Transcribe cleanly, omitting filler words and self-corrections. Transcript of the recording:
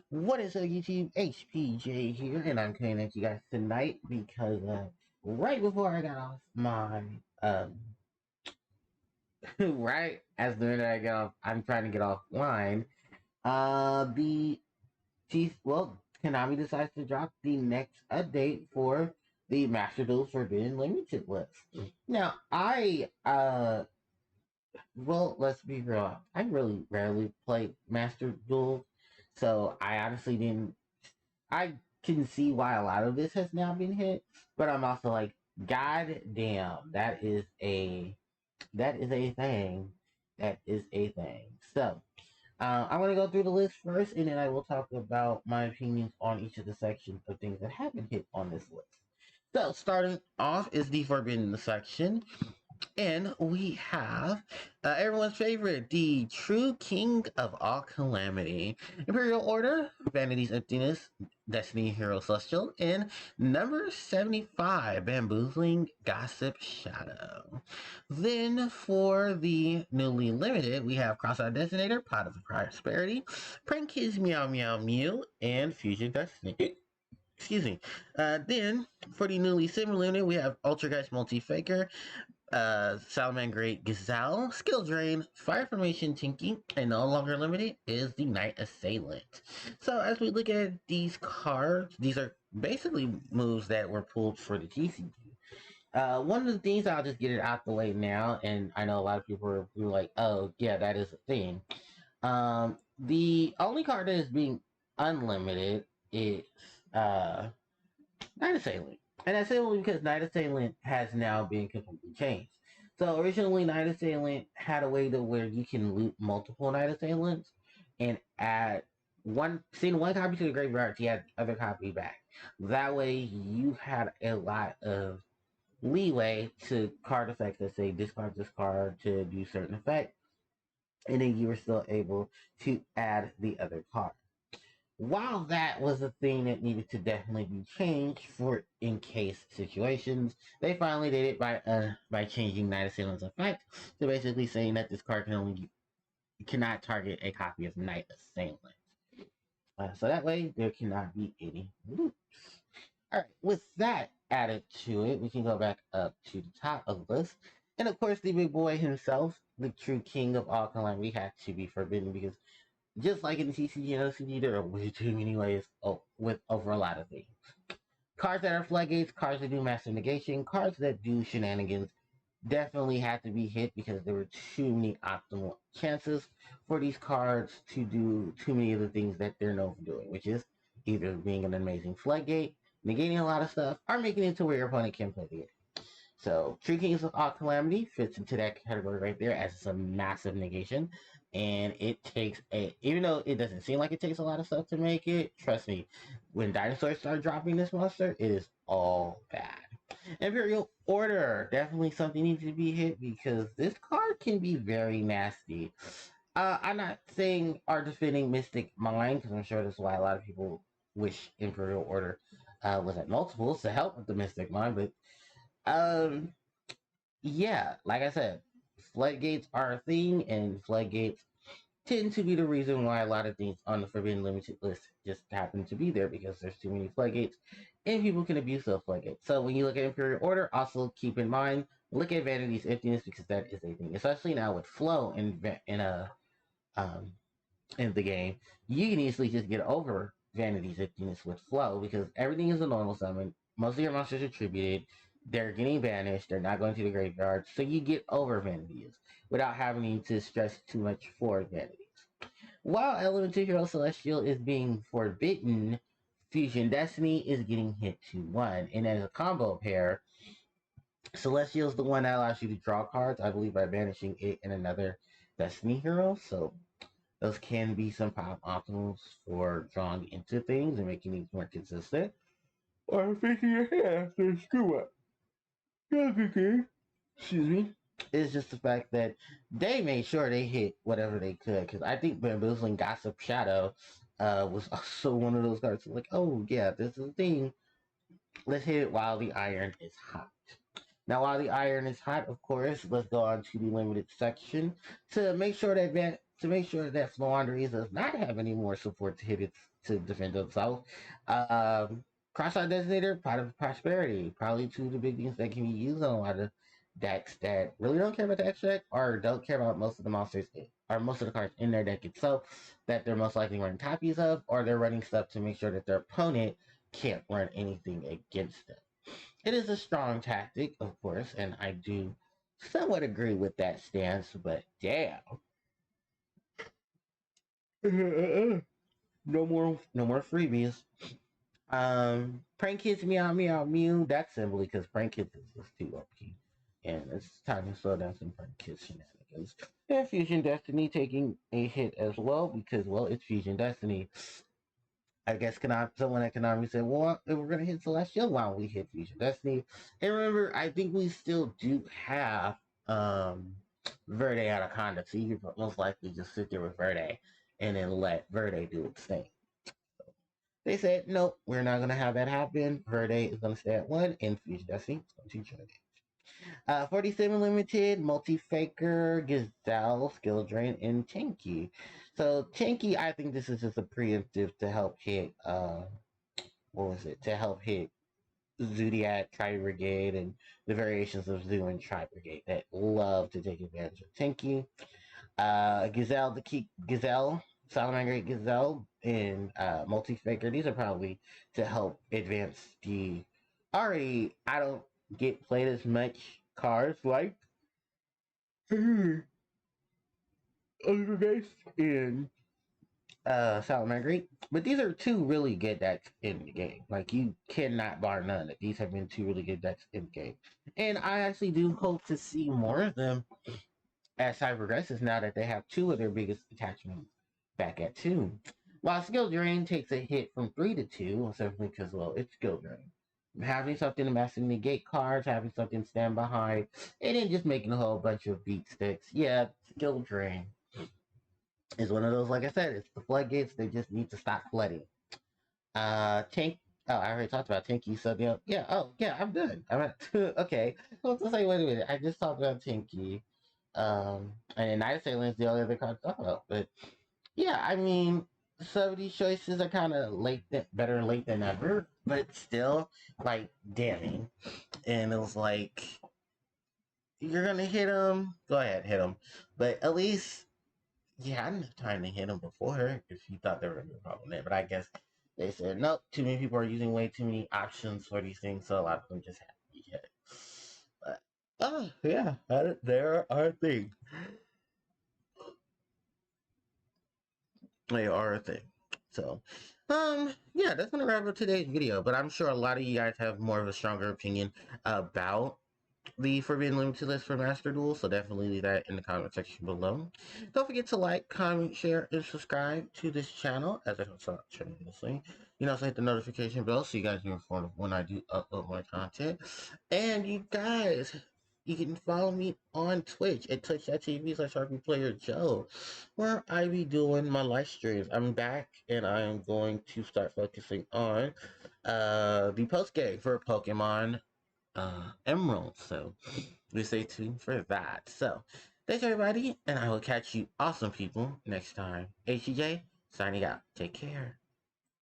What is up, YouTube? HPJ here, and I'm coming at you guys tonight because right before I got off my right as the minute I get off, I'm trying to get offline. The Konami decides to drop the next update for the Master Duel Forbidden Limited list. Now, let's be real. I really rarely play Master Duel, so I honestly didn't. I can see why a lot of this has now been hit, but I'm also like, God damn, that is a thing. That is a thing. So, I'm gonna go through the list first, and then I will talk about my opinions on each of the sections of things that have been hit on this list. So, starting off is the Forbidden section. And we have everyone's favorite, the true king of all calamity. Imperial Order, Vanity's Emptiness, Destiny Hero Celestial, and number 75, Bamboozling Gossip Shadow. Then for the newly limited, we have Cross-Eyed Designator, Pot of Prosperity, Prank Kids Meow Meow Mew, and Fusion Destiny. Excuse me. Then for the newly semi-limited, we have Ultra Guys Multi-Faker, Salamangreat Gazelle, Skill Drain, Fire Formation Tinky, and no longer limited is the Night Assailant. So as we look at these cards, these are basically moves that were pulled for the TCG. One of the things, I'll just get it out the way now, and I know a lot of people are like, oh yeah, that is a thing. The only card that is being unlimited is Night Assailant. And that's simply because Night Assailant has now been completely changed. So originally, Night Assailant had a way to where you can loot multiple Night Assailants and add send one copy to the graveyard to add the other copy back. That way, you had a lot of leeway to card effects that say discard this card to do certain effect, and then you were still able to add the other card. While that was a thing that needed to definitely be changed for in case situations, they finally did it by changing Night Assailant's effect to basically saying that this card cannot target a copy of Night Assailant. So that way there cannot be any loops. Alright, with that added to it, we can go back up to the top of the list. And of course the big boy himself, the true king of all calamity, had to be forbidden because just like in the TCG and OCG, there are way too many ways with over a lot of things. Cards that are floodgates, cards that do master negation, cards that do shenanigans definitely had to be hit because there were too many optimal chances for these cards to do too many of the things that they're known for doing, which is either being an amazing floodgate, negating a lot of stuff, or making it to where your opponent can play the game. So, True Kings of All Calamity fits into that category right there as it's a massive negation. And it takes even though it doesn't seem like it takes a lot of stuff to make it, trust me, when dinosaurs start dropping this monster, it is all bad. Imperial Order, definitely something needs to be hit because this card can be very nasty. I'm not saying are defending Mystic Mind because I'm sure that's why a lot of people wish Imperial Order was at multiples to help with the Mystic Mind, but um, yeah, like I said, floodgates are a thing, and floodgates tend to be the reason why a lot of things on the Forbidden Limited list just happen to be there because there's too many floodgates, and people can abuse those floodgates. So when you look at Imperial Order, also keep in mind, look at Vanity's Emptiness because that is a thing, especially now with flow um in the game. You can easily just get over Vanity's Emptiness with flow because everything is a normal summon. Most of your monsters are attributed. They're getting banished. They're not going to the graveyard. So you get over Vanities without having to stress too much for Vanities. While Elemental Hero Celestial is being forbidden, Fusion Destiny is getting hit to 1. And as a combo pair, Celestial is the one that allows you to draw cards, I believe, by banishing it and another Destiny hero. So those can be some pop optimals for drawing into things and making things more consistent. Or making your hand after screw up. Excuse me. It's just the fact that they made sure they hit whatever they could. Because I think Bamboozling Gossip Shadow was also one of those cards. Like, oh yeah, this is a thing. Let's hit it while the iron is hot. Now, while the iron is hot, of course, let's go on to the limited section to make sure that to make sure that Flanders does not have any more support to hit it to defend itself. Um, Cross-out Designator, Pot of Prosperity, probably two of the big things that can be used on a lot of decks that really don't care about the extract or don't care about most of the monsters or most of the cards in their deck itself that they're most likely running copies of, or they're running stuff to make sure that their opponent can't run anything against them. It is a strong tactic, of course, and I do somewhat agree with that stance, but damn. No more freebies. Prank Kids Meow Meow Mew. That's simply because Prank Kids is just too OP. And it's time to slow down some Prank Kids shenanigans. And Fusion Destiny taking a hit as well because, well, it's Fusion Destiny. I guess someone at Konami said, well, if we're going to hit Celestial, why don't we hit Fusion Destiny? And remember, I think we still do have Verde Anaconda, so you could most likely just sit there with Verde and then let Verde do its thing. They said, nope, we're not going to have that happen. Verde is going to stay at 1, and Fusion Destiny is going to join it. 47 Limited, Multi-Faker, Gazelle, Skill Drain, and Tinky. So, Tinky, I think this is just a preemptive to help hit, what was it? To help hit Zodiac, Tri Brigade, and the variations of Zoo and Tri Brigade that love to take advantage of Tinky. Gazelle, Gazelle, Salamander Gazelle, and Multi-Faker. These are probably to help advance the already I don't get played as much cards like in Salamander. But these are two really good decks in the game. Like you cannot bar none. These have been two really good decks in the game. And I actually do hope to see more of them as time progresses now that they have two of their biggest attachments back at 2. While Skill Drain takes a hit from 3 to 2, simply because, well, it's Skill Drain. Having something to master negate cards, having something to stand behind, and then just making a whole bunch of beat sticks. Yeah, Skill Drain is one of those, like I said, it's the floodgates, they just need to stop flooding. Tank. Oh, I already talked about Tinky. So yeah. Oh, yeah. I'm done. I'm at okay. I was to say, wait a minute. I just talked about Tinky. And then Night Sailing's the only other card to talk about. But yeah, I mean, some of these choices are kind of better late than never, but still like damning. And it was like, you're gonna hit him. Go ahead, hit him. But at least yeah, I didn't have time to hit him before if you thought there would be a problem there. But I guess they said, nope, too many people are using way too many options for these things, so a lot of them just have to be hit. But, oh, yeah, there are things. They are a thing. So, yeah, that's gonna wrap up today's video. But I'm sure a lot of you guys have more of a stronger opinion about the Forbidden Limited list for Master Duel, so definitely leave that in the comment section below. Don't forget to like, comment, share, and subscribe to this channel as it helps out tremendously. You know, also hit the notification bell so you guys are informed when I do upload more content. And you guys, you can follow me on Twitch at twitch.tv/RPPlayerJoe, where I be doing my live streams. I'm back and I am going to start focusing on the post game for Pokemon Emerald. So we stay tuned for that. So thanks everybody, and I will catch you awesome people next time. HJ signing out. Take care.